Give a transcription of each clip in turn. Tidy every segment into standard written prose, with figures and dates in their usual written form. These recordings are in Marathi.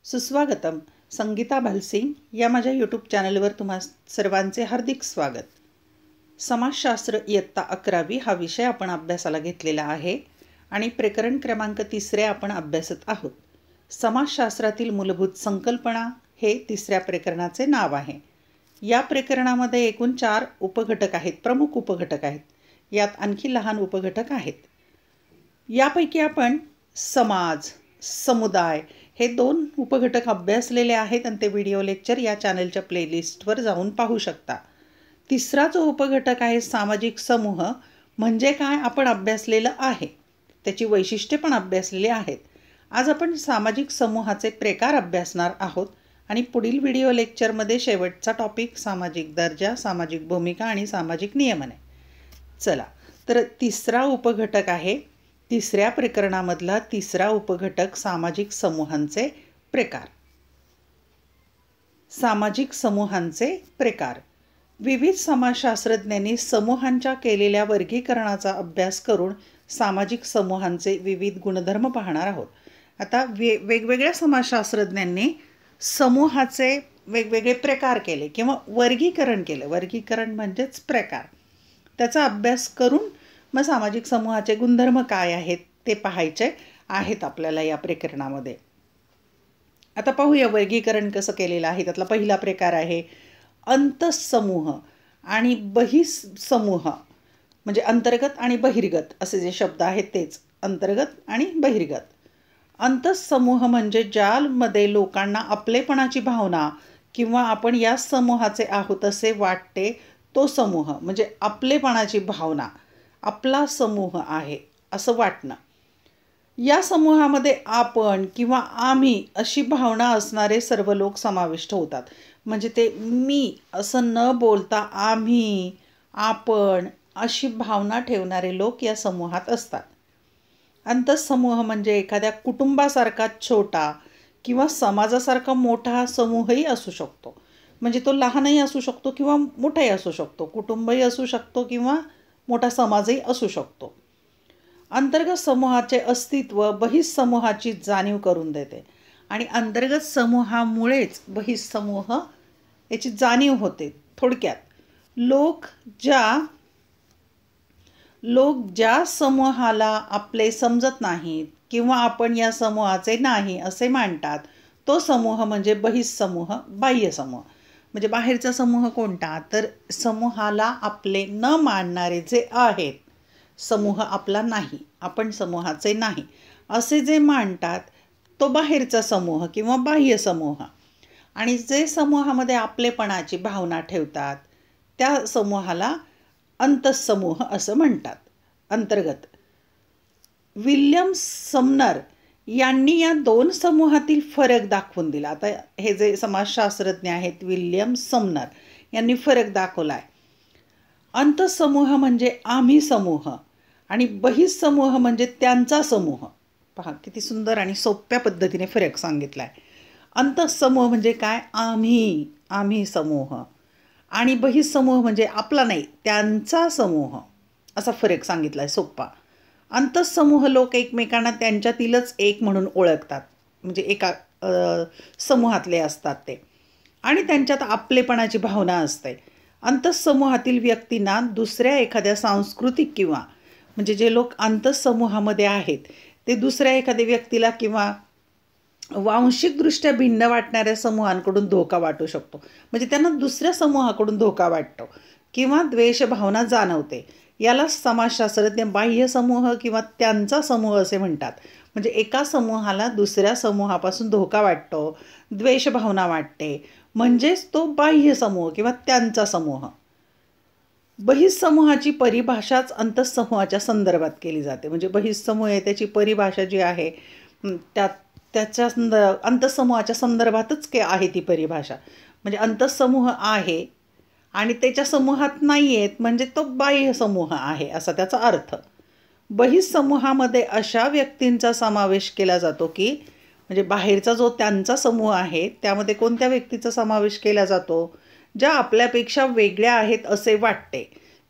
सुस्वागतम. संगीता भालसिंग या माझ्या यूट्यूब चॅनलवर तुम्हा सर्वांचे हार्दिक स्वागत. समाजशास्त्र इयत्ता 11वी हा विषय आपण अभ्यासाला घेतलेला आहे आणि प्रकरण क्रमांक 3 आपण अभ्यासत आहोत. समाजशास्त्रातील मूलभूत संकल्पना हे 3 प्रकरणाचे नाव आहे. या प्रकरणामध्ये एकूण 4 उपघटक आहेत, प्रमुख उपघटक आहेत. यात आणखी लहान उपघटक आहेत. यापैकी आपण समाज, समुदाय हे 2 उपघटक अभ्यासलेले आहेत आणि ते व्हिडिओ लेक्चर या चॅनलच्या प्लेलिस्टवर जाऊन पाहू शकता. 3रा जो उपघटक आहे सामाजिक समूह म्हणजे काय आपण अभ्यासलेलं आहे, त्याची वैशिष्ट्ये पण अभ्यासलेली आहेत. आज आपण सामाजिक समूहाचे प्रकार अभ्यासणार आहोत आणि पुढील व्हिडिओ लेक्चरमध्ये शेवटचा टॉपिक सामाजिक दर्जा, सामाजिक भूमिका आणि सामाजिक नियमन आहे. चला तर 3रा उपघटक आहे, 3ऱ्या प्रकरणामधला 3रा उपघटक सामाजिक समूहांचे प्रकार. सामाजिक समूहांचे प्रकार. विविध समाजशास्त्रज्ञांनी समूहांच्या केलेल्या वर्गीकरणाचा अभ्यास करून सामाजिक समूहांचे विविध गुणधर्म पाहणार आहोत. आता वेगवेगळ्या समाजशास्त्रज्ञांनी समूहाचे वेगवेगळे प्रकार केले किंवा वर्गीकरण केलं. वर्गीकरण म्हणजेच प्रकार. त्याचा अभ्यास करून मग सामाजिक समूहाचे गुणधर्म काय आहेत ते पाहायचे आहेत आपल्याला या प्रकरणामध्ये. आता पाहूया वर्गीकरण कसं केलेलं आहे. त्यातला पहिला प्रकार आहे अंतःसमूह आणि बहिःसमूह. म्हणजे अंतर्गत आणि बहिर्गत असे जे शब्द आहेत तेच अंतर्गत आणि बहिर्गत. अंतःसमूह म्हणजे ज्यामध्ये लोकांना आपलेपणाची भावना किंवा आपण या समूहाचे आहोत असे वाटते तो समूह. म्हणजे आपलेपणाची भावना, आपला समूह आहे असं वाटणं. या समूहामध्ये आपण किंवा आम्ही अशी भावना असणारे सर्व लोक समाविष्ट होतात. म्हणजे ते मी असं न बोलता आम्ही, आपण अशी भावना ठेवणारे लोक या समूहात असतात. अंतःसमूह म्हणजे एखाद्या कुटुंबासारखा छोटा किंवा समाजासारखा मोठा समूहही असू शकतो. म्हणजे तो लहानही असू शकतो किंवा मोठाही असू शकतो. कुटुंबही असू शकतो किंवा मोठा समाजही असू शकतो. अंतर्गत समूहाचे अस्तित्व बहिःसमूहाची जाणीव करून देते आणि अंतर्गत समूहामुळेच बहिःसमूह याची जाणीव होते. थोडक्यात लोक ज्या समूहाला आपले समजत नाहीत किंवा आपण या समूहाचे नाही असे मानतात तो समूह म्हणजे बहिःसमूह, बाह्य समूह. म्हणजे बाहेरचा समूह कोणता तर समूहाला आपले न मानणारे जे आहेत, समूह आपला नाही, आपण समूहाचे नाही असे जे मानतात तो बाहेरचा समूह किंवा बाह्य समूह. आणि जे समूहामध्ये आपलेपणाची भावना ठेवतात त्या समूहाला अंतःसमूह असं म्हणतात. अंतर्गत. विल्यम समनर यांनी या 2 समूहातील फरक दाखवून दिला. आता हे जे समाजशास्त्रज्ञ आहेत विल्यम समनर यांनी फरक दाखवला आहे. अंतःसमूह म्हणजे आम्ही समूह आणि बहिःसमूह म्हणजे त्यांचा समूह. पहा किती सुंदर आणि सोप्या पद्धतीने फरक सांगितला आहे. अंतःसमूह म्हणजे काय, आम्ही समूह आणि बहिःसमूह म्हणजे आपला नाही त्यांचा समूह असा फरक सांगितला आहे सोप्पा. अंतःसमूह लोक एकमेकांना त्यांच्यातीलच एक म्हणून ओळखतात. म्हणजे एका समूहातले असतात ते आणि त्यांच्यात आपलेपणाची भावना असते. अंतःसमूहातील व्यक्तींना दुसऱ्या एखाद्या सांस्कृतिक किंवा म्हणजे जे लोक अंतःसमूहामध्ये आहेत ते दुसऱ्या एखाद्या व्यक्तीला किंवा वांशिकदृष्ट्या भिन्न वाटणाऱ्या समूहांकडून धोका वाटू शकतो. म्हणजे त्यांना दुसऱ्या समूहाकडून धोका वाटतो किंवा द्वेषभावना जाणवते. याला समाजशास्त्रज्ञ बाह्य समूह किंवा त्यांचा समूह असे म्हणतात. म्हणजे एका समूहाला दुसऱ्या समूहापासून धोका वाटतो, द्वेषभावना वाटते, म्हणजेच तो बाह्य समूह किंवा त्यांचा समूह. बहिःसमूहाची परिभाषाच अंतःसमूहाच्या संदर्भात केली जाते. म्हणजे बहिःसमूह आहे त्याची परिभाषा जी आहे त्याच्या अंतःसमूहाच्या संदर्भातच आहे ती परिभाषा. म्हणजे अंतःसमूह आहे आणि त्याच्या समूहात नाही आहेत म्हणजे तो बाह्य समूह आहे असा त्याचा अर्थ. बहिःसमूहामध्ये अशा व्यक्तींचा समावेश केला जातो की म्हणजे बाहेरचा जो त्यांचा समूह आहे त्यामध्ये कोणत्या व्यक्तीचा समावेश केला जातो, ज्या आपल्यापेक्षा वेगळ्या आहेत असे वाटते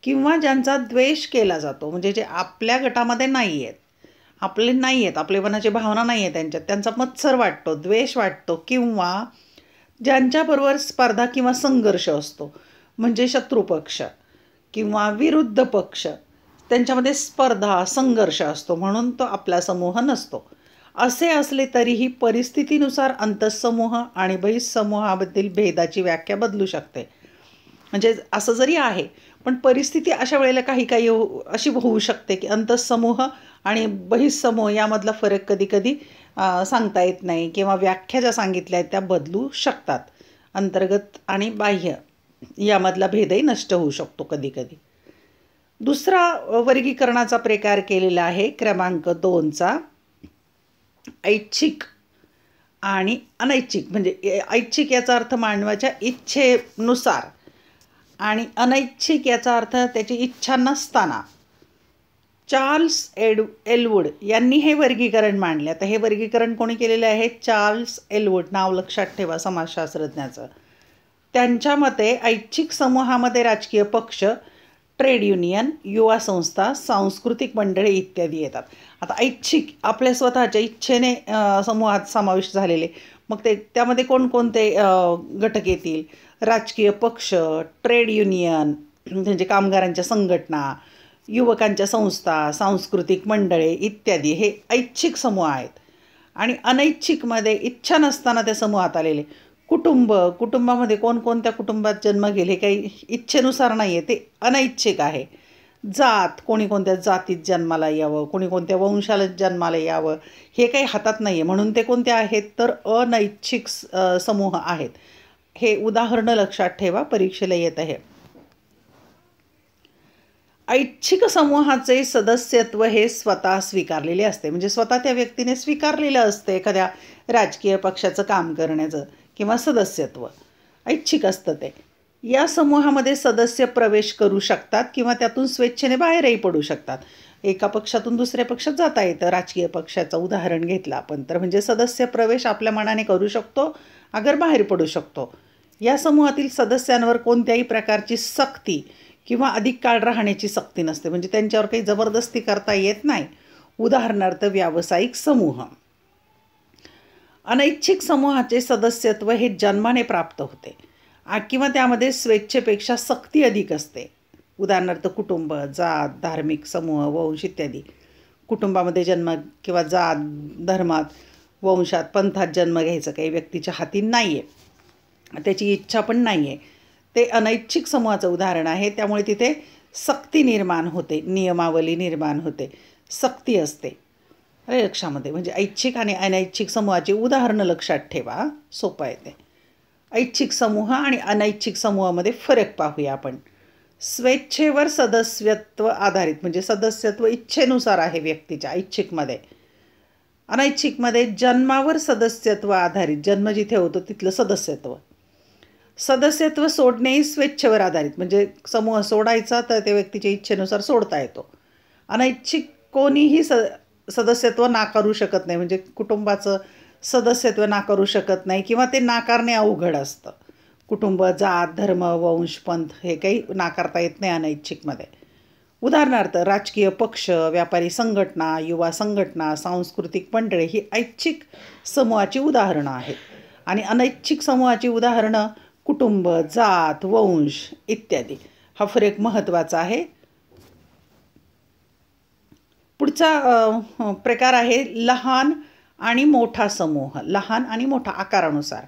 किंवा ज्यांचा द्वेष केला जातो. म्हणजे जे आपल्या गटामध्ये नाही आहेत, आपले नाही आहेत, आपलेपणाची भावना नाही आहे त्यांच्यात, त्यांचा मत्सर वाटतो, द्वेष वाटतो, किंवा ज्यांच्याबरोबर स्पर्धा किंवा संघर्ष असतो म्हणजे शत्रुपक्ष किंवा विरुद्ध पक्ष, त्यांच्यामध्ये स्पर्धा संघर्ष असतो, म्हणून तो आपला समूह नसतो. असे असले तरीही परिस्थितीनुसार अंतःसमूह आणि बहिःसमूहाबद्दल भेदाची व्याख्या बदलू शकते. म्हणजे असं जरी आहे, पण परिस्थिती अशा वेळेला काही काही अशी होऊ शकते की अंतःसमूह आणि बहिःसमूह यामधला फरक कधी कधी सांगता येत नाही, किंवा व्याख्या ज्या सांगितल्या आहेत त्या बदलू शकतात. अंतर्गत आणि बाह्य यामधला भेदही नष्ट होऊ शकतो कधी कधी. दुसरा वर्गीकरणाचा प्रकार केलेला आहे क्रमांक 2चा, ऐच्छिक आणि अनैच्छिक. म्हणजे ऐच्छिक याचा अर्थ मानवाच्या इच्छेनुसार, आणि अनैच्छिक याचा अर्थ त्याची इच्छा नसताना. चार्ल्स एलवूड यांनी हे वर्गीकरण मांडले. आता हे वर्गीकरण कोणी केलेले आहे? चार्ल्स एलवूड, नाव लक्षात ठेवा समाजशास्त्रज्ञाचं. त्यांच्या मते ऐच्छिक समूहामध्ये राजकीय पक्ष, ट्रेड युनियन, युवा संस्था, सांस्कृतिक मंडळे इत्यादी येतात. आता ऐच्छिक आपल्या स्वतःच्या इच्छेने समूहात समाविष्ट झालेले, मग त्यामध्ये कोणकोणते घटक येतील? राजकीय पक्ष, ट्रेड युनियन म्हणजे कामगारांच्या संघटना, युवकांच्या संस्था, सांस्कृतिक मंडळे इत्यादी हे ऐच्छिक समूह आहेत. आणि अनैच्छिकमध्ये इच्छा नसताना त्या समूहात आलेले कुटुंबामध्ये कोणकोणत्या कुटुंबात जन्म गेले काही इच्छेनुसार नाही आहे, ते अनैच्छिक आहे. जात, कोणी कोणत्या जातीत जन्माला यावं, कोणी कोणत्या वंशाला जन्माला यावं, हे काही हातात नाही आहे, म्हणून ते कोणते आहेत? तर अनैच्छिक समूह आहेत. हे उदाहरणं लक्षात ठेवा, परीक्षेला येत आहे. ऐच्छिक समूहाचे सदस्यत्व हे स्वतः स्वीकारलेले असते, म्हणजे स्वतः त्या व्यक्तीने स्वीकारलेलं असतं एखाद्या राजकीय पक्षाचं काम करण्याचं किंवा सदस्यत्व ऐच्छिक असतं ते. या समूहामध्ये सदस्य प्रवेश करू शकतात किंवा त्यातून स्वेच्छेने बाहेरही पडू शकतात. एका पक्षातून दुसऱ्या पक्षात जाता येतं. राजकीय पक्षाचं उदाहरण घेतलं आपण तर, म्हणजे सदस्य प्रवेश आपल्या मनाने करू शकतो, अगर बाहेर पडू शकतो. या समूहातील सदस्यांवर कोणत्याही प्रकारची सक्ती किंवा अधिक काळ राहण्याची सक्ती नसते, म्हणजे त्यांच्यावर काही जबरदस्ती करता येत नाही. उदाहरणार्थ व्यावसायिक समूह. अनैच्छिक समूहाचे सदस्यत्व हे जन्माने प्राप्त होते किंवा त्यामध्ये स्वेच्छेपेक्षा सक्ती अधिक असते. उदाहरणार्थ कुटुंब, जात, धार्मिक समूह, वंश इत्यादी. कुटुंबामध्ये जन्म किंवा जात, धर्मात, वंशात, पंथात जन्म घ्यायचं काही व्यक्तीच्या हाती नाही आहे, त्याची इच्छा पण नाही आहे, ते अनैच्छिक समूहाचं उदाहरण आहे. त्यामुळे तिथे सक्ती निर्माण होते, नियमावली निर्माण होते, सक्ती असते लक्षामध्ये. म्हणजे ऐच्छिक आणि अनैच्छिक समूहाची उदाहरणं लक्षात ठेवा, सोपं आहे ते. ऐच्छिक समूह आणि अनैच्छिक समूहामध्ये फरक पाहूया आपण. स्वेच्छेवर सदस्यत्व आधारित, म्हणजे सदस्यत्व इच्छेनुसार आहे व्यक्तीच्या ऐच्छिकमध्ये. अनैच्छिकमध्ये जन्मावर सदस्यत्व आधारित, जन्म जिथे होतो तिथलं सदस्यत्व. सदस्यत्व सोडणेही स्वेच्छेवर आधारित, म्हणजे समूह सोडायचा तर त्या व्यक्तीच्या इच्छेनुसार सोडता येतो. अनैच्छिक कोणीही सदस्यत्व नाकारू शकत नाही, म्हणजे कुटुंबाचं सदस्यत्व नाकारू शकत नाही किंवा ते नाकारणे अवघड असतं. कुटुंब, जात, धर्म, वंश, पंथ हे काही नाकारता येत नाही अनैच्छिकमध्ये. उदाहरणार्थ राजकीय पक्ष, व्यापारी संघटना, युवा संघटना, सांस्कृतिक मंडळे ही ऐच्छिक समूहाची उदाहरणं आहेत. आणि अनैच्छिक समूहाची उदाहरणं कुटुंब, जात, वंश इत्यादी. हा फरक महत्त्वाचा आहे. पुढचा प्रकार आहे लहान आणि मोठा समूह. लहान आणि मोठा आकारानुसार.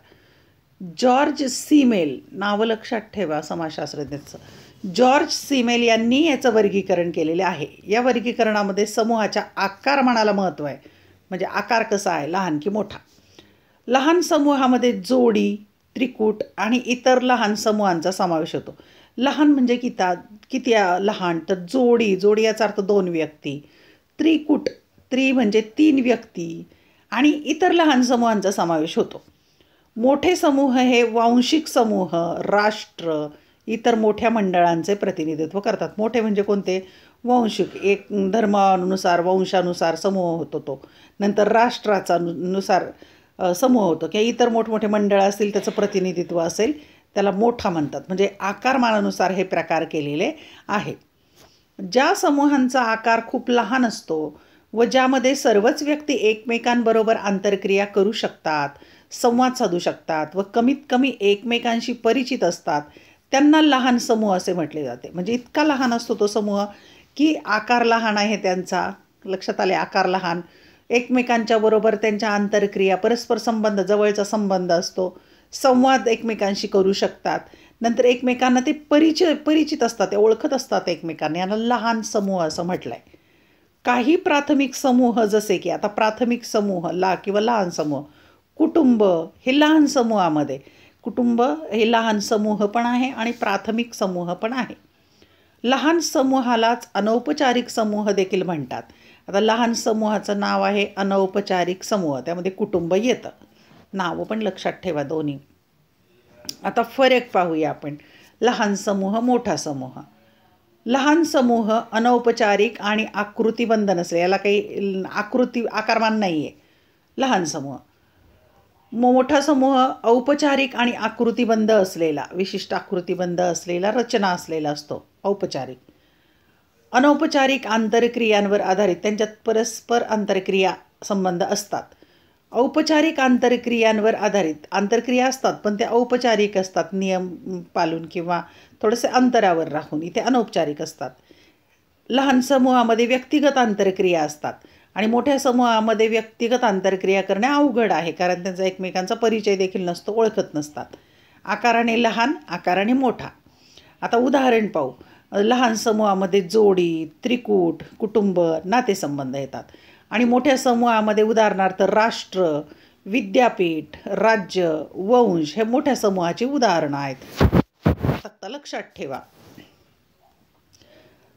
जॉर्ज सीमेल, नावं लक्षात ठेवा समाजशास्त्रज्ञाचं, जॉर्ज सीमेल यांनी याचं वर्गीकरण केलेले आहे. या वर्गीकरणामध्ये समूहाच्या आकारमानाला महत्त्व आहे, म्हणजे आकार कसा आहे, लहान की मोठा. लहान समूहामध्ये जोडी, त्रिकूट आणि इतर लहान समूहांचा समावेश होतो. लहान म्हणजे किती लहान, तर जोडी याचा अर्थ 2 व्यक्ती. त्रिकूट, म्हणजे 3 व्यक्ती आणि इतर लहान समूहांचा समावेश होतो. मोठे समूह हे वांशिक समूह, राष्ट्र, इतर मोठ्या मंडळांचे प्रतिनिधित्व करतात. मोठे म्हणजे कोणते? वांशिक, एक धर्मानुसार, वंशानुसार समूह होतो तो. नंतर राष्ट्राचा नुसार समूह होतो किंवा इतर मोठमोठे मंडळ असतील त्याचं प्रतिनिधित्व असेल त्याला मोठा म्हणतात. म्हणजे आकारमानानुसार हे प्रकार केलेले आहे. ज्या समूहांचा आकार खूप लहान असतो, व ज्यामध्ये सर्वच व्यक्ती एकमेकांबरोबर आंतरक्रिया करू शकतात, संवाद साधू शकतात व कमीत कमी एकमेकांशी परिचित असतात, त्यांना लहान समूह असे म्हटले जाते. म्हणजे इतका लहान असतो तो समूह की आकार लहान आहे त्यांचा, लक्षात आले, आकार लहान, एकमेकांच्या बरोबर त्यांच्या आंतरक्रिया, परस्पर संबंध, जवळचा संबंध असतो, संवाद एकमेकांशी करू शकतात, नंतर एकमेकांना ते परिचित असतात, ते ओळखत असतात एकमेकांना, यांना लहान समूह असं म्हटलं आहे. काही प्राथमिक समूह जसे की आता प्राथमिक समूह किंवा लहान समूह, कुटुंब हे लहान समूहामध्ये, कुटुंब हे लहान समूह पण आहे आणि प्राथमिक समूह पण आहे. लहान समूहालाच अनौपचारिक समूह देखील म्हणतात. आता लहान समूहाचं नाव आहे अनौपचारिक समूह, त्यामध्ये कुटुंब येतं. नावं पण लक्षात ठेवा दोन्ही. आता फरक पाहूया आपण. लहान समूह, मोठा समूह. लहान समूह अनौपचारिक आणि आकृतिबंध नसले, याला काही आकारमान नाही आहे. लहान समूह. मोठा समूह औपचारिक आणि आकृतिबंध असलेला, विशिष्ट आकृतिबंध असलेला, रचना असलेला असतो, औपचारिक. अनौपचारिक आंतरक्रियांवर आधारित, त्यांच्यात परस्पर आंतरक्रिया संबंध असतात. औपचारिक आंतरक्रियांवर आधारित आंतरक्रिया असतात, पण त्या औपचारिक असतात, नियम पाळून किंवा थोडेसे अंतरावर राहून. इथे अनौपचारिक असतात. लहान समूहामध्ये व्यक्तिगत आंतरक्रिया असतात आणि मोठ्या समूहामध्ये व्यक्तिगत आंतरक्रिया करणे अवघड आहे, कारण त्यांचा एकमेकांचा परिचय देखील नसतो, ओळखत नसतात. आकाराने लहान, आकाराने मोठा. आता उदाहरण पाहू. लहान समूहामध्ये जोडी, त्रिकूट, कुटुंब, नातेसंबंध येतात आणि मोठ्या समूहामध्ये उदाहरणार्थ राष्ट्र, विद्यापीठ, राज्य, वंश हे मोठ्या समूहाची उदाहरणं आहेत. फक्त लक्षात ठेवा,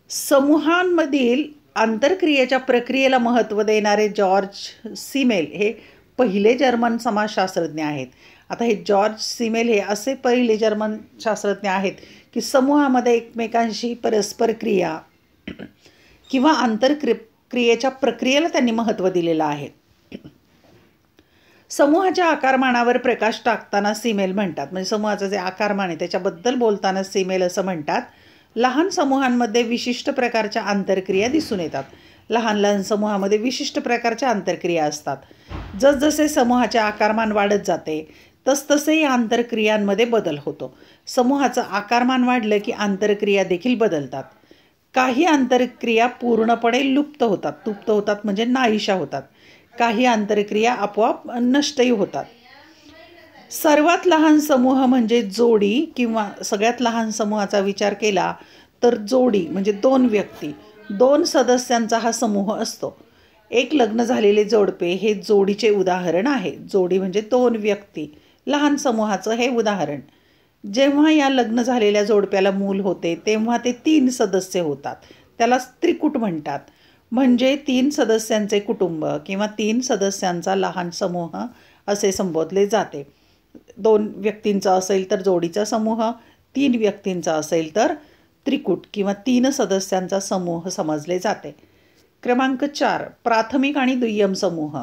समूहांमधील आंतरक्रियेच्या प्रक्रियेला महत्त्व देणारे जॉर्ज सिमेल हे पहिले जर्मन समाजशास्त्रज्ञ आहेत. आता हे जॉर्ज सिमेल हे असे पहिले जर्मन शास्त्रज्ञ आहेत की समूहामध्ये एकमेकांशी परस्पर क्रिया किंवा आंतरक्रियेच्या प्रक्रियेला त्यांनी महत्त्व दिलेलं आहे. समूहाच्या आकारमानावर प्रकाश टाकताना सिमेल म्हणतात, म्हणजे समूहाचं जे आकारमान आहे त्याच्याबद्दल बोलताना सिमेल असं म्हणतात, लहान समूहांमध्ये विशिष्ट प्रकारच्या आंतरक्रिया दिसून येतात. लहान लहान समूहामध्ये विशिष्ट प्रकारच्या आंतरक्रिया असतात. जसजसे समूहाचे आकारमान वाढत जाते तसतसे या आंतरक्रियांमध्ये बदल होतो. समूहाचं आकारमान वाढलं की आंतरक्रिया देखील बदलतात. काही आंतरक्रिया पूर्णपणे लुप्त होतात म्हणजे नाहीशा होतात. काही आंतरक्रिया आपोआप नष्टही होतात. सर्वात लहान समूह म्हणजे जोडी, किंवा सगळ्यात लहान समूहाचा विचार केला तर जोडी म्हणजे दोन व्यक्ती, दोन सदस्यांचा हा समूह असतो. एक लग्न झालेले जोडपे हे जोडीचे उदाहरण आहे. जोडी म्हणजे दोन व्यक्ती, लहान समूहाचं हे उदाहरण. जेव्हा या लग्न झालेल्या जोडप्याला मूल होते तेव्हा ते 3 सदस्य होतात, त्याला त्रिकूट म्हणतात. म्हणजे 3 सदस्यांचे कुटुंब किंवा 3 सदस्यांचा लहान समूह असे संबोधले जाते. 2 व्यक्तींचा असेल तर जोडीचा समूह, 3 व्यक्तींचा असेल तर त्रिकूट किंवा 3 सदस्यांचा समूह समजले जाते. क्रमांक 4, प्राथमिक आणि दुय्यम समूह.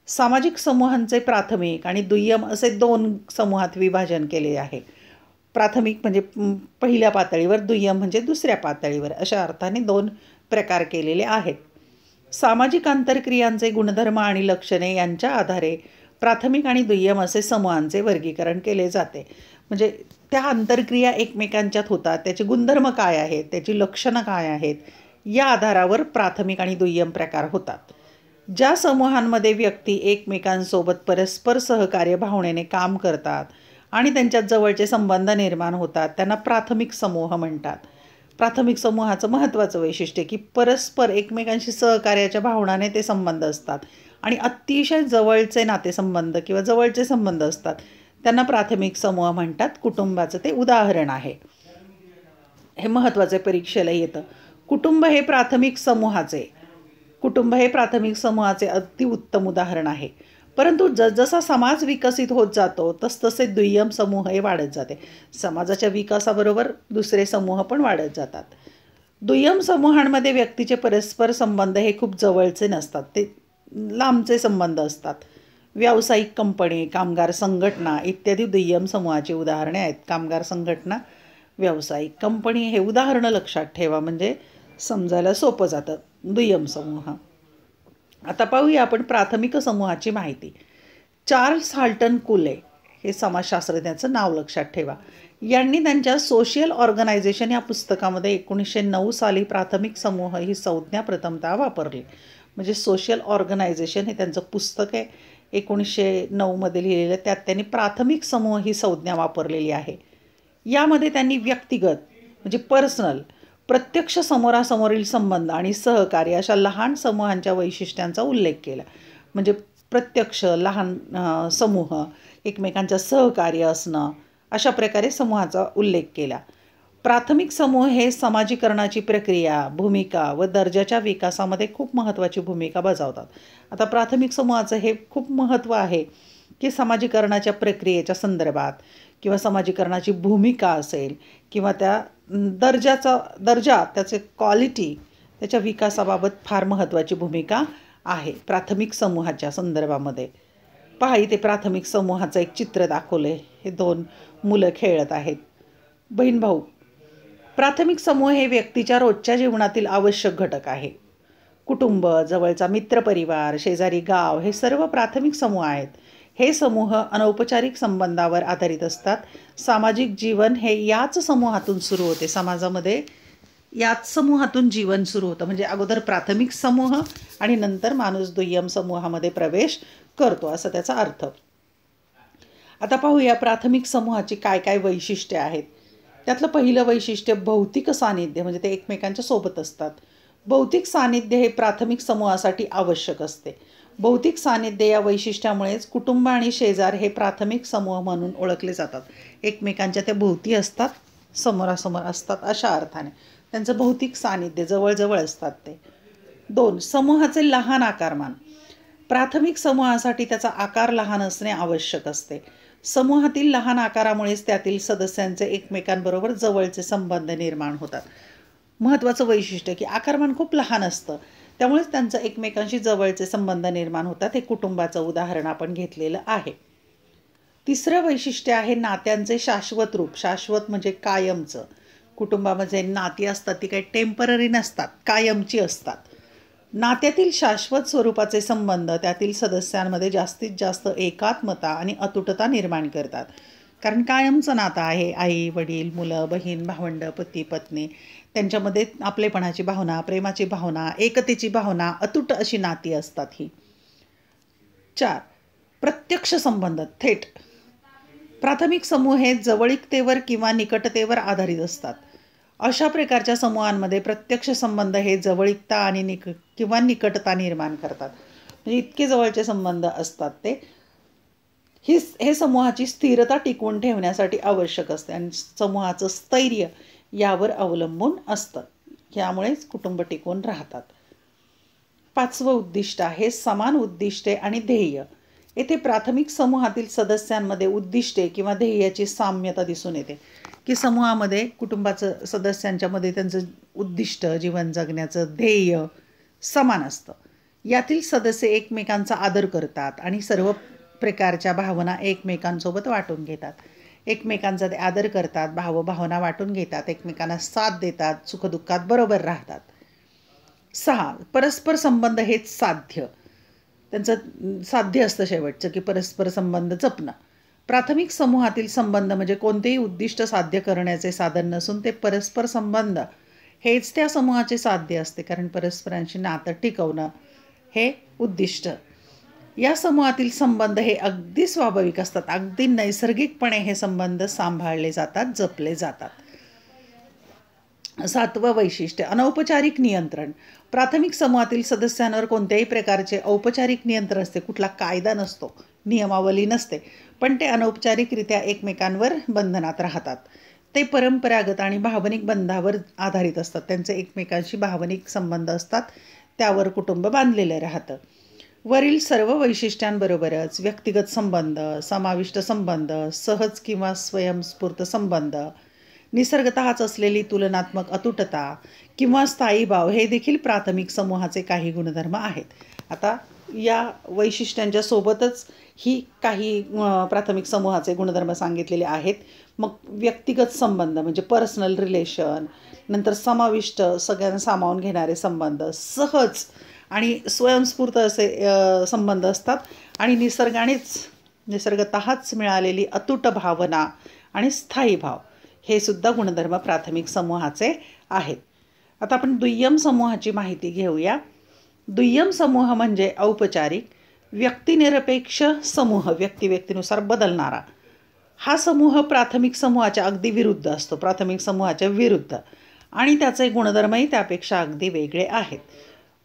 सामाजिक समूहांचे प्राथमिक आणि दुय्यम असे 2 समूहात विभाजन केले आहे. प्राथमिक म्हणजे पहिल्या पातळीवर, दुय्यम म्हणजे दुसऱ्या पातळीवर, अशा अर्थाने 2 प्रकार केलेले आहेत. सामाजिक आंतरक्रियांचे गुणधर्म आणि लक्षणे यांच्या आधारे प्राथमिक आणि दुय्यम असे समूहांचे वर्गीकरण केले जाते. म्हणजे त्या आंतरक्रिया एकमेकांच्यात होतात, त्याचे गुणधर्म काय आहेत, त्याची लक्षणं काय आहेत, या आधारावर प्राथमिक आणि दुय्यम प्रकार होतात. ज्या समूहांमध्ये व्यक्ती एकमेकांसोबत परस्पर सहकार्य भावनेने काम करतात आणि त्यांच्यात जवळचे संबंध निर्माण होतात त्यांना प्राथमिक समूह म्हणतात. प्राथमिक समूहाचं महत्त्वाचं वैशिष्ट्य की परस्पर एकमेकांशी सहकार्याच्या भावनाने ते संबंध असतात आणि अतिशय जवळचे नातेसंबंध किंवा जवळचे संबंध असतात, त्यांना प्राथमिक समूह म्हणतात. कुटुंबाचं ते उदाहरण आहे. हे महत्त्वाचे परीक्षेला येतं. कुटुंब हे प्राथमिक समूहाचे अतिउत्तम उदाहरण आहे. परंतु जसजसा समाज विकसित होत जातो तसतसे दुय्यम समूह हे वाढत जाते. समाजाच्या विकासाबरोबर दुसरे समूह पण वाढत जातात. दुय्यम समूहांमध्ये व्यक्तीचे परस्पर संबंध हे खूप जवळचे नसतात, ते लांबचे संबंध असतात. व्यावसायिक कंपनी, कामगार संघटना इत्यादी दुय्यम समूहाची उदाहरणे आहेत. कामगार संघटना, व्यावसायिक कंपनी हे उदाहरणं लक्षात ठेवा, म्हणजे समजायला सोपं जातं. दुय्यम समूह. आता पाहूया आपण प्राथमिक समूहाची माहिती. चार्ल्स हाल्टन कुले हे समाजशास्त्रज्ञाचं नाव लक्षात ठेवा. यांनी त्यांच्या सोशियल ऑर्गनायझेशन या पुस्तकामध्ये 1909 साली प्राथमिक समूह ही संज्ञा प्रथमतः वापरली. म्हणजे सोशल ऑर्गनायझेशन हे त्यांचं पुस्तक आहे, 1909 लिहिलेलं. त्यात त्यांनी प्राथमिक समूह ही संज्ञा वापरलेली आहे. यामध्ये त्यांनी व्यक्तिगत म्हणजे पर्सनल, प्रत्यक्ष समोरासमोरील संबंध आणि सहकार्य अशा लहान समूहांच्या वैशिष्ट्यांचा उल्लेख केला. म्हणजे प्रत्यक्ष लहान समूह, एकमेकांच्या सहकार्य असणं, अशा प्रकारे समूहाचा उल्लेख केला. प्राथमिक समूह हे समाजीकरणाची प्रक्रिया, भूमिका व दर्जाच्या विकासामध्ये खूप महत्त्वाची भूमिका बजावतात. आता प्राथमिक समूहाचं हे खूप महत्त्व आहे की समाजीकरणाच्या प्रक्रियेच्या संदर्भात किंवा समाजीकरणाची भूमिका असेल किंवा त्या दर्जा त्याचे क्वालिटी त्याच्या विकासाबाबत फार महत्त्वाची भूमिका आहे प्राथमिक समूहाच्या संदर्भामध्ये. पहा इथे प्राथमिक समूहाचं एक चित्र दाखवलं आहे. हे 2 मुलं खेळत आहेत, बहीण भाऊ. प्राथमिक समूह हे व्यक्तीच्या रोजच्या जीवनातील आवश्यक घटक आहे. कुटुंब, जवळचा मित्रपरिवार, शेजारी गाव हे सर्व प्राथमिक समूह आहेत. हे समूह अनौपचारिक संबंधावर आधारित असतात. सामाजिक जीवन हे याच समूहातून सुरू होते. समाजामध्ये याच समूहातून जीवन सुरू होतं. म्हणजे अगोदर प्राथमिक समूह आणि नंतर माणूस दुय्यम समूहामध्ये प्रवेश करतो, असं त्याचा अर्थ. आता पाहूया प्राथमिक समूहाची काय काय वैशिष्ट्ये आहेत. त्यातलं पहिलं वैशिष्ट्य भौतिक सानिध्य, म्हणजे ते एकमेकांच्या सोबत असतात. भौतिक सानिध्य हे प्राथमिक समूहासाठी आवश्यक असते. भौतिक सानिध्य या वैशिष्ट्यामुळेच कुटुंब आणि शेजार हे प्राथमिक समूह म्हणून ओळखले जातात. एकमेकांच्या त्या भोवती असतात, समोरासमोर असतात, अशा अर्थाने त्यांचं भौतिक सानिध्य जवळजवळ असतात ते. 2. समूहाचे लहान आकारमान. प्राथमिक समूहासाठी त्याचा आकार लहान असणे आवश्यक असते. समूहातील लहान आकारामुळेच त्यातील सदस्यांचे एकमेकांबरोबर जवळचे संबंध निर्माण होतात. महत्त्वाचं वैशिष्ट्य की आकारमान खूप लहान असतं, त्यामुळेच त्यांचं एकमेकांशी जवळचे संबंध निर्माण होतात. हे कुटुंबाचं उदाहरण आपण घेतलेलं आहे. तिसरं वैशिष्ट्य आहे नात्यांचे शाश्वत रूप. शाश्वत म्हणजे कायमचं. कुटुंबामध्ये नाती असतात ती काही टेम्पररी नसतात, कायमची असतात. नात्यातील शाश्वत स्वरूपाचे संबंध त्यातील सदस्यांमध्ये जास्तीत जास्त एकात्मता आणि अतुटता निर्माण करतात. कारण कायमचं नातं आहे. आई वडील, मुलं, बहीण, भावंड, पती पत्नी, त्यांच्यामध्ये आपलेपणाची भावना, प्रेमाची भावना, एकतेची भावना, अतूट अशी नाती असतात ही. 4. प्रत्यक्ष संबंध थेट. प्राथमिक समूह हे जवळीकतेवर किंवा निकटतेवर आधारित असतात. अशा प्रकारच्या समूहांमध्ये प्रत्यक्ष संबंध हे जवळीकता आणि किंवा निकटता निर्माण करतात. म्हणजे इतके जवळचे संबंध असतात ते. हे समूहाची स्थिरता टिकवून ठेवण्यासाठी आवश्यक असते आणि समूहाचं स्थैर्य यावर अवलंबून असतं. यामुळेच कुटुंब टिकून राहतात. 5वं उद्दिष्ट आहे समान उद्दिष्टे आणि ध्येय. येथे प्राथमिक समूहातील सदस्यांमध्ये उद्दिष्टे किंवा ध्येयाची साम्यता दिसून येते. की समूहामध्ये कुटुंबाचं सदस्यांच्यामध्ये त्यांचं उद्दिष्ट, जीवन जगण्याचं ध्येय समान असतं. यातील सदस्य एकमेकांचा आदर करतात आणि सर्व प्रकारच्या भावना एकमेकांसोबत वाटून घेतात. एकमेकांचा ते आदर करतात, भावभावना वाटून घेतात, एकमेकांना साथ देतात, सुखदुःखात बरोबर राहतात. 6. परस्पर संबंध हेच साध्य. त्यांचं साध्य असतं शेवटचं की परस्पर संबंध जपणं. प्राथमिक समूहातील संबंध म्हणजे कोणतेही उद्दिष्ट साध्य करण्याचे साधन नसून ते परस्पर संबंध हेच त्या समूहाचे साध्य असते. कारण परस्परांशी नातं टिकवणं हे उद्दिष्ट. या समूहातील संबंध हे अगदी स्वाभाविक असतात. अगदी नैसर्गिकपणे हे संबंध सांभाळले जातात, जपले जातात. 7वं वैशिष्ट्य अनौपचारिक नियंत्रण. प्राथमिक समूहातील सदस्यांवर कोणत्याही प्रकारचे औपचारिक नियंत्रण असते. कुठला कायदा नसतो, नियमावली नसते, पण ते अनौपचारिकरित्या एकमेकांवर बंधनात राहतात. ते परंपरागत आणि भावनिक बंधावर आधारित असतात. त्यांचे एकमेकांशी भावनिक संबंध असतात, त्यावर कुटुंब बांधलेलं राहतं. वरील सर्व वैशिष्ट्यांबरोबरच व्यक्तिगत संबंध, समाविष्ट संबंध, सहज किंवा स्वयंस्फूर्त संबंध, निसर्गतःच असलेली तुलनात्मक अतुटता किंवा स्थायी भाव हे देखील प्राथमिक समूहाचे काही गुणधर्म आहेत. आता या वैशिष्ट्यांच्या सोबतच ही काही प्राथमिक समूहाचे गुणधर्म सांगितलेले आहेत. मग व्यक्तिगत संबंध म्हणजे पर्सनल रिलेशन, नंतर समाविष्ट सगळ्यांना सामावून घेणारे संबंध, सहज आणि स्वयंस्फूर्त असे संबंध असतात आणि निसर्गतःच मिळालेली अतूट भावना आणि स्थायी भाव हे सुद्धा गुणधर्म प्राथमिक समूहाचे आहेत. आता आपण दुय्यम समूहाची माहिती घेऊया. दुय्यम समूह म्हणजे औपचारिक व्यक्तिनिरपेक्ष समूह, व्यक्तिनुसार बदलणारा. हा समूह प्राथमिक समूहाच्या अगदी विरुद्ध असतो, प्राथमिक समूहाच्या विरुद्ध, आणि त्याचे गुणधर्मही त्यापेक्षा अगदी वेगळे आहेत.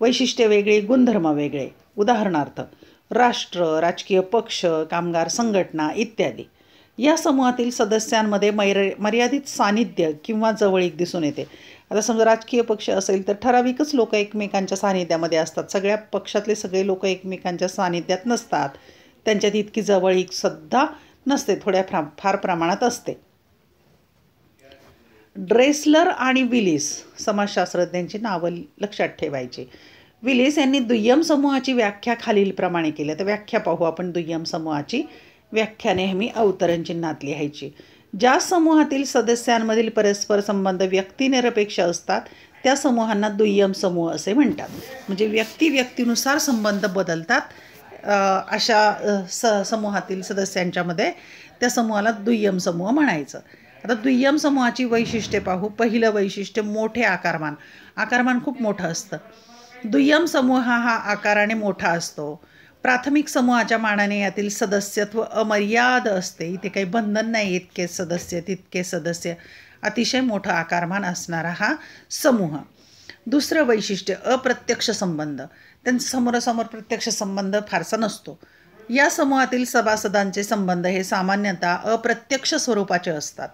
वैशिष्ट्ये वेगळी, गुणधर्म वेगळे. उदाहरणार्थ राष्ट्र, राजकीय पक्ष, कामगार संघटना इत्यादी. या समूहातील सदस्यांमध्ये मर्यादित सानिध्य किंवा जवळीक दिसून येते. आता समजा राजकीय पक्ष असेल तर ठराविकच लोक एकमेकांच्या सानिध्यामध्ये असतात. सगळ्या पक्षातले सगळे लोक एकमेकांच्या सानिध्यात नसतात. त्यांच्यात इतकी जवळीक सुद्धा नसते, फार प्रमाणात असते. ड्रेसलर आणि विलिस समाजशास्त्रज्ञांची नावं लक्षात ठेवायची. विलिस यांनी दुय्यम समूहाची व्याख्या खालीलप्रमाणे केली. तर व्याख्या पाहू आपण. दुय्यम समूहाची व्याख्या नेहमी अवतरण चिन्हात लिहायची. ज्या समूहातील सदस्यांमधील परस्पर संबंध व्यक्तिनिरपेक्ष असतात त्या समूहांना दुय्यम समूह असे म्हणतात. म्हणजे व्यक्तिनुसार संबंध बदलतात अशा समूहातील सदस्यांच्यामध्ये त्या समूहाला दुय्यम समूह म्हणायचं. आता दुय्यम समूहाची वैशिष्ट्ये पाहू. पहिलं वैशिष्ट्य मोठे आकारमान. आकारमान खूप मोठं असतं. दुय्यम समूह हा आकाराने मोठा असतो. प्राथमिक समूहाच्या मानाने यातील सदस्यत्व अमर्याद असते. इथे काही बंधन नाही, इतके सदस्य तितके सदस्य. अतिशय मोठं आकारमान असणारा हा समूह. दुसरं वैशिष्ट्य अप्रत्यक्ष संबंध. त्यांचा समोरासमोर प्रत्यक्ष संबंध फारसा नसतो. या समूहातील सभासदांचे संबंध हे सामान्यतः अप्रत्यक्ष स्वरूपाचे असतात.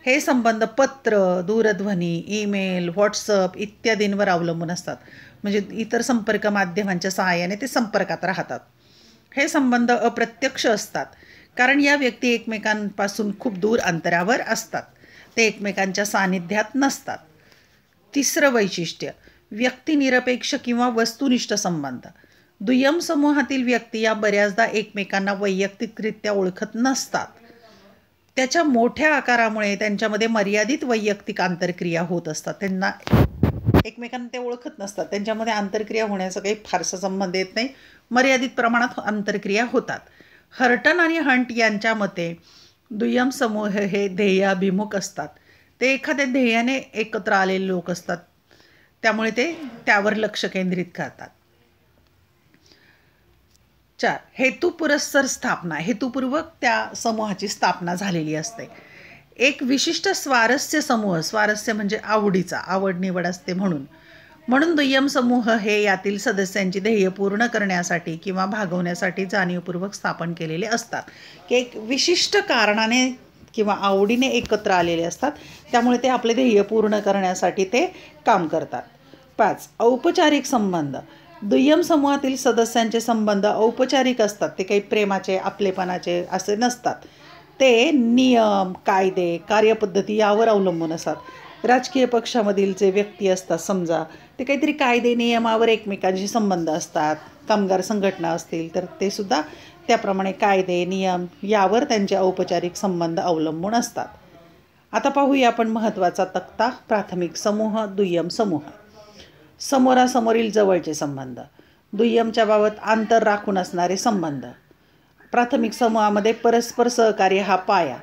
हे संबंध पत्र, दूरध्वनी, ईमेल, व्हॉट्सअप इत्यादींवर अवलंबून असतात. म्हणजे इतर संपर्क माध्यमांच्या सहाय्याने ते संपर्कात राहतात. हे संबंध अप्रत्यक्ष असतात कारण या व्यक्ती एकमेकांपासून खूप दूर अंतरावर असतात. ते एकमेकांच्या सानिध्यात नसतात. तिसरं वैशिष्ट्य व्यक्तिनिरपेक्ष किंवा वस्तुनिष्ठ संबंध. दुय्यम समूहातील व्यक्ती या बऱ्याचदा एकमेकांना वैयक्तिकरित्या ओळखत नसतात. त्याच्या मोठ्या आकारामुळे त्यांच्यामध्ये मर्यादित वैयक्तिक आंतरक्रिया होत असतात. त्यांना एकमेकांना ते ओळखत नसतात. त्यांच्यामध्ये आंतरक्रिया होण्याचा काही फारसा संबंध येत नाही. मर्यादित प्रमाणात आंतरक्रिया होतात. हर्टन आणि हंट यांच्या मते दुय्यम समूह हे ध्येयाभिमुख असतात. ते एखाद्या ध्येयाने एकत्र आलेले लोक असतात. त्यामुळे ते त्यावर लक्ष केंद्रित करतात. 4. हेतुपुरस्सर स्थापना. हेतुपूर्वक त्या समूहाची स्थापना झालेली असते. एक विशिष्ट स्वारस्य समूह. स्वारस्य म्हणजे आवडीचा, आवड निवड असते म्हणून दुय्यम समूह हे यातील सदस्यांची ध्येय पूर्ण करण्यासाठी किंवा भागवण्यासाठी जाणीवपूर्वक स्थापन केलेले असतात. की एक विशिष्ट कारणाने किंवा आवडीने एकत्र आलेले असतात. त्यामुळे ते आपले ध्येय पूर्ण करण्यासाठी ते काम करतात. 5. औपचारिक संबंध. दुय्यम समूहातील सदस्यांचे संबंध औपचारिक असतात. ते काही प्रेमाचे, आपलेपणाचे असे नसतात. ते नियम, कायदे, कार्यपद्धती यावर अवलंबून असतात. राजकीय पक्षामधील जे व्यक्ती असतात समजा, ते काहीतरी कायदे नियमावर एकमेकांशी संबंध असतात. कामगार संघटना असतील तर ते सुद्धा त्याप्रमाणे कायदे नियम यावर त्यांचे औपचारिक संबंध अवलंबून असतात. आता पाहूया आपण महत्त्वाचा तक्ता. प्राथमिक समूह, दुय्यम समूह. समोरासमोरील जवळचे संबंध. दुय्यमच्या बाबत अंतर राखून असणारे संबंध. प्राथमिक समूहामध्ये परस्पर सहकार्य हा पाया.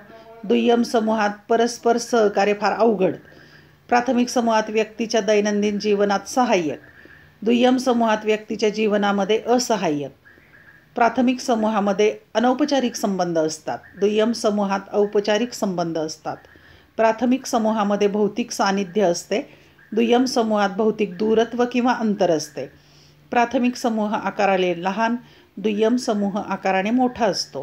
दुय्यम समूहात परस्पर सहकार्य फार अवघड. प्राथमिक समूहात व्यक्तीच्या दैनंदिन जीवनात सहाय्यक. दुय्यम समूहात व्यक्तीच्या जीवनामध्ये असहाय्यक. प्राथमिक समूहामध्ये अनौपचारिक संबंध असतात. दुय्यम समूहात औपचारिक संबंध असतात. प्राथमिक समूहामध्ये भौतिक सानिध्य असते. दुय्यम समूहात भौतिक दूरत्व किंवा अंतर असते. प्राथमिक समूह आकाराने लहान, दुय्यम समूह आकाराने मोठा असतो.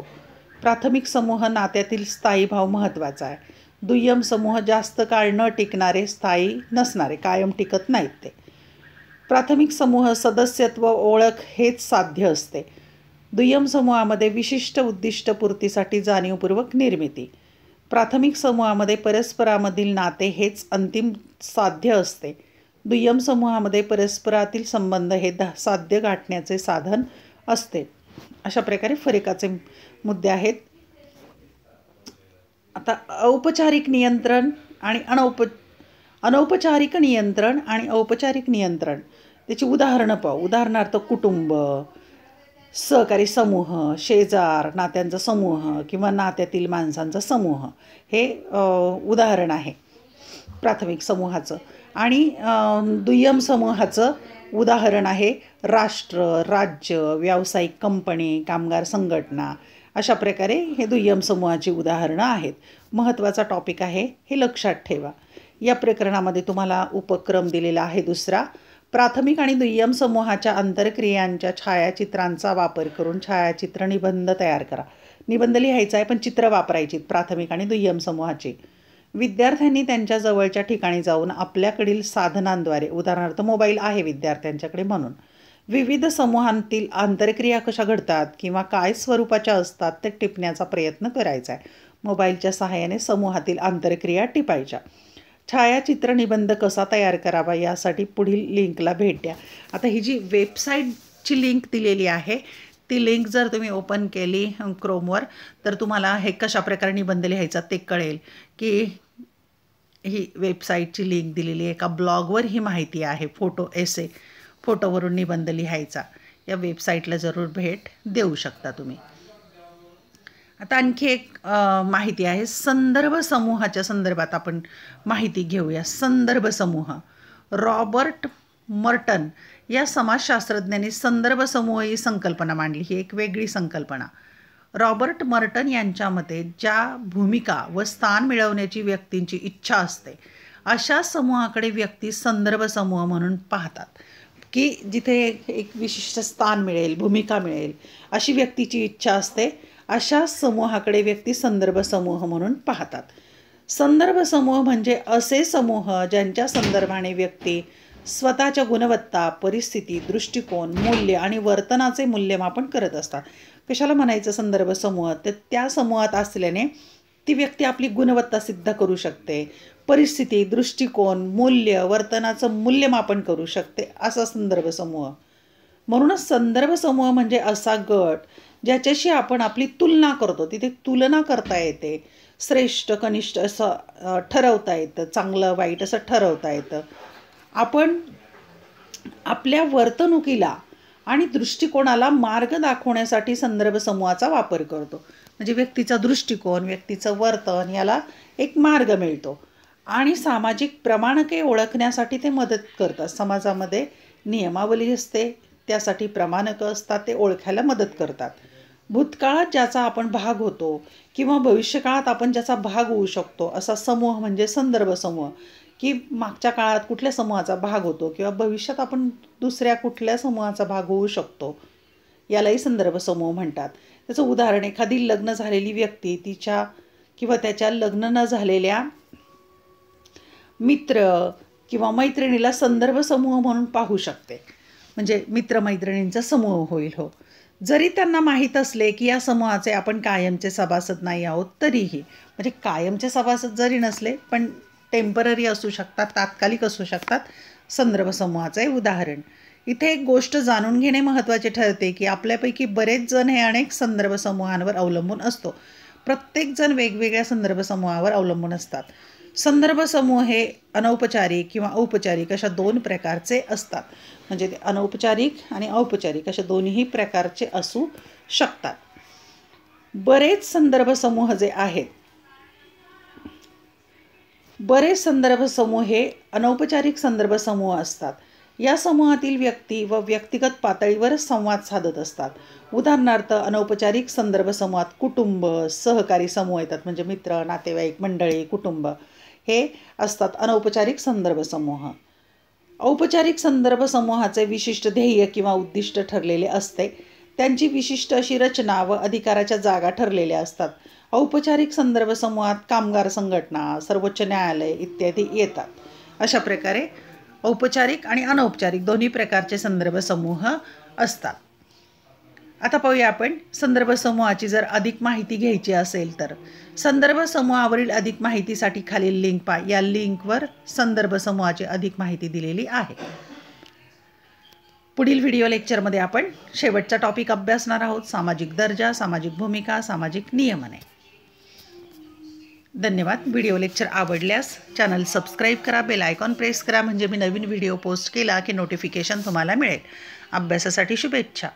प्राथमिक समूह नात्यातील स्थायी भाव महत्त्वाचा आहे. दुय्यम समूह जास्त काळ न टिकणारे, स्थायी नसणारे, कायम टिकत नाहीत ते. प्राथमिक समूह सदस्यत्व, ओळख हेच साध्य असते. दुय्यम समूहामध्ये विशिष्ट उद्दिष्टपूर्तीसाठी जाणीवपूर्वक निर्मिती. प्राथमिक समूहामध्ये परस्परामधील नाते हेच अंतिम साध्य असते. दुय्यम समूहामध्ये परस्परातील संबंध हे साध्य गाठण्याचे साधन असते. अशा प्रकारे फरकाचे मुद्दे आहेत. आता औपचारिक नियंत्रण आणि अनौपचारिक नियंत्रण आणि औपचारिक नियंत्रण. त्याची उदाहरणं पाहू. उदाहरणार्थ कुटुंब, सहकारी समूह, शेजार नात्यांचा समूह किंवा नात्यातील माणसांचा समूह हे उदाहरण आहे प्राथमिक समूहाचं. आणि दुय्यम समूहाचं उदाहरण आहे राष्ट्र, राज्य, व्यावसायिक कंपनी, कामगार संघटना. अशा प्रकारे हे दुय्यम समूहाची उदाहरणं आहेत. महत्त्वाचा टॉपिक आहे, हे लक्षात ठेवा. या प्रकरणामध्ये तुम्हाला उपक्रम दिलेला आहे दुसरा. प्राथमिक आणि दुय्यम समूहाच्या आंतरक्रियांच्या छायाचित्रांचा वापर करून छायाचित्र निबंध तयार करा. निबंध लिहायचा आहे पण चित्र वापरायची प्राथमिक आणि दुय्यम समूहाची. विद्यार्थ्यांनी त्यांच्या जवळच्या ठिकाणी जाऊन आपल्याकडील साधनांद्वारे, उदाहरणार्थ मोबाईल आहे विद्यार्थ्यांच्याकडे म्हणून, विविध समूहांतील आंतरक्रिया कशा घडतात किंवा काय स्वरूपाच्या असतात ते टिपण्याचा प्रयत्न करायचा आहे. मोबाईलच्या सहाय्याने समूहातील आंतरक्रिया टिपायच्या. छायाचित्र निबंध कसा तयार करावा यासाठी पुढील लिंकला भेट द्या. आता ही जी वेबसाईटची लिंक दिलेली आहे ती लिंक जर तुम्ही ओपन केली क्रोमवर तर तुम्हाला हे कशा प्रकारे निबंध लिहायचा ते कळेल. की ही वेबसाईटची लिंक दिलेली आहे, एका ब्लॉगवर ही माहिती आहे. फोटोवरून निबंध लिहायचा. या वेबसाईटला जरूर भेट देऊ शकता तुम्ही. आता आणखी एक माहिती आहे, संदर्भ समूहाच्या संदर्भात आपण माहिती घेऊया. संदर्भ समूह. रॉबर्ट मर्टन या समाजशास्त्रज्ञांनी संदर्भ समूह ही संकल्पना मांडली. ही एक वेगळी संकल्पना. रॉबर्ट मर्टन यांच्या मते ज्या भूमिका व स्थान मिळवण्याची व्यक्तींची इच्छा असते अशा समूहाकडे व्यक्ती संदर्भ समूह म्हणून पाहतात. की जिथे एक विशिष्ट स्थान मिळेल, भूमिका मिळेल अशी व्यक्तीची इच्छा असते, अशा समूहाकडे व्यक्ती संदर्भ समूह म्हणून पाहतात. संदर्भ समूह म्हणजे असे समूह ज्यांच्या संदर्भाने व्यक्ती स्वतःच्या गुणवत्ता, परिस्थिती, दृष्टिकोन, मूल्य आणि वर्तनाचे मूल्यमापन करत असतात. कशाला म्हणायचं संदर्भ समूह? तर त्या समूहात असल्याने ती व्यक्ती आपली गुणवत्ता सिद्ध करू शकते, परिस्थिती, दृष्टिकोन, मूल्य, वर्तनाचं मूल्यमापन करू शकते, असा संदर्भ समूह. म्हणूनच संदर्भ समूह म्हणजे असा गट ज्याच्याशी आपण आपली तुलना करतो. तिथे तुलना करता येते, श्रेष्ठ कनिष्ठ असं ठरवता येतं, चांगलं वाईट असं ठरवता येतं. आपण आपल्या वर्तणुकीला आणि दृष्टिकोनाला मार्ग दाखवण्यासाठी संदर्भ समूहाचा वापर करतो. म्हणजे व्यक्तीचा दृष्टिकोन, व्यक्तीचं वर्तन याला एक मार्ग मिळतो. आणि सामाजिक प्रमाणके ओळखण्यासाठी ते मदत करतात. समाजामध्ये नियमावली असते, त्यासाठी प्रमाणकं असतात, ते ओळखायला मदत करतात. भूतकाळात ज्याचा आपण भाग होतो किंवा भविष्यकाळात आपण ज्याचा भाग होऊ शकतो असा समूह म्हणजे संदर्भ समूह. की मागच्या काळात कुठल्या समूहाचा भाग होतो किंवा भविष्यात आपण दुसऱ्या कुठल्या समूहाचा भाग होऊ शकतो, यालाही संदर्भ समूह म्हणतात. त्याचं उदाहरण, एखादी लग्न झालेली व्यक्ती तिच्या किंवा त्याच्या लग्न न झालेल्या मित्र किंवा मैत्रिणीला संदर्भ समूह म्हणून पाहू शकते. म्हणजे मित्रमैत्रिणींचा समूह होईल. हो, जरी त्यांना माहीत असले की या समूहाचे आपण कायमचे सभासद नाही आहोत तरीही, म्हणजे कायमचे सभासद जरी नसले पण टेम्पररी असू शकतात, तात्कालिक असू शकतात, संदर्भ समूहाचे उदाहरण. इथे एक गोष्ट जाणून घेणे महत्त्वाचे ठरते की आपल्यापैकी बरेच जण हे अनेक संदर्भ समूहांवर अवलंबून असतो. प्रत्येक जण वेगवेगळ्या संदर्भ समूहावर अवलंबून असतात. संदर्भ समूह हे अनौपचारिक किंवा औपचारिक अशा दोन प्रकारचे असतात. म्हणजे ते अनौपचारिक आणि औपचारिक अशा दोन्ही प्रकारचे असू शकतात. बरेच संदर्भ समूह जे आहेत, बरेच संदर्भ समूह हे अनौपचारिक संदर्भ समूह असतात. या समूहातील व्यक्ती व व्यक्तिगत पातळीवरच संवाद साधत असतात. उदाहरणार्थ अनौपचारिक संदर्भ समूहात कुटुंब, सहकारी समूह येतात. म्हणजे मित्र, नातेवाईक मंडळी, कुटुंब हे असतात अनौपचारिक संदर्भ समूह. औपचारिक संदर्भ समूहाचे विशिष्ट ध्येय किंवा उद्दिष्ट ठरलेले असते. त्यांची विशिष्ट अशी रचना व अधिकाराच्या जागा ठरलेल्या असतात. औपचारिक संदर्भ समूहात कामगार संघटना, सर्वोच्च न्यायालय इत्यादी येतात. अशा प्रकारे औपचारिक आणि अनौपचारिक दोन्ही प्रकारचे संदर्भ समूह असतात. आता पाहूया आपण संदर्भ समूहाची जर अधिक माहिती घ्यायची असेल तर. संदर्भ समूहावरील अधिक माहितीसाठी खालील लिंक पहा. या लिंकवर संदर्भ समूहाची अधिक माहिती दिलेली आहे. पुढील व्हिडिओ लेक्चरमध्ये आपण शेवटचा टॉपिक अभ्यासणार आहोत, सामाजिक दर्जा, सामाजिक भूमिका, सामाजिक नियमने. धन्यवाद. व्हिडिओ लेक्चर आवडल्यास चॅनल सबस्क्राईब करा, बेल आयकॉन प्रेस करा, म्हणजे मी नवीन व्हिडिओ पोस्ट केला की नोटिफिकेशन तुम्हाला मिळेल. अभ्यासासाठी शुभेच्छा.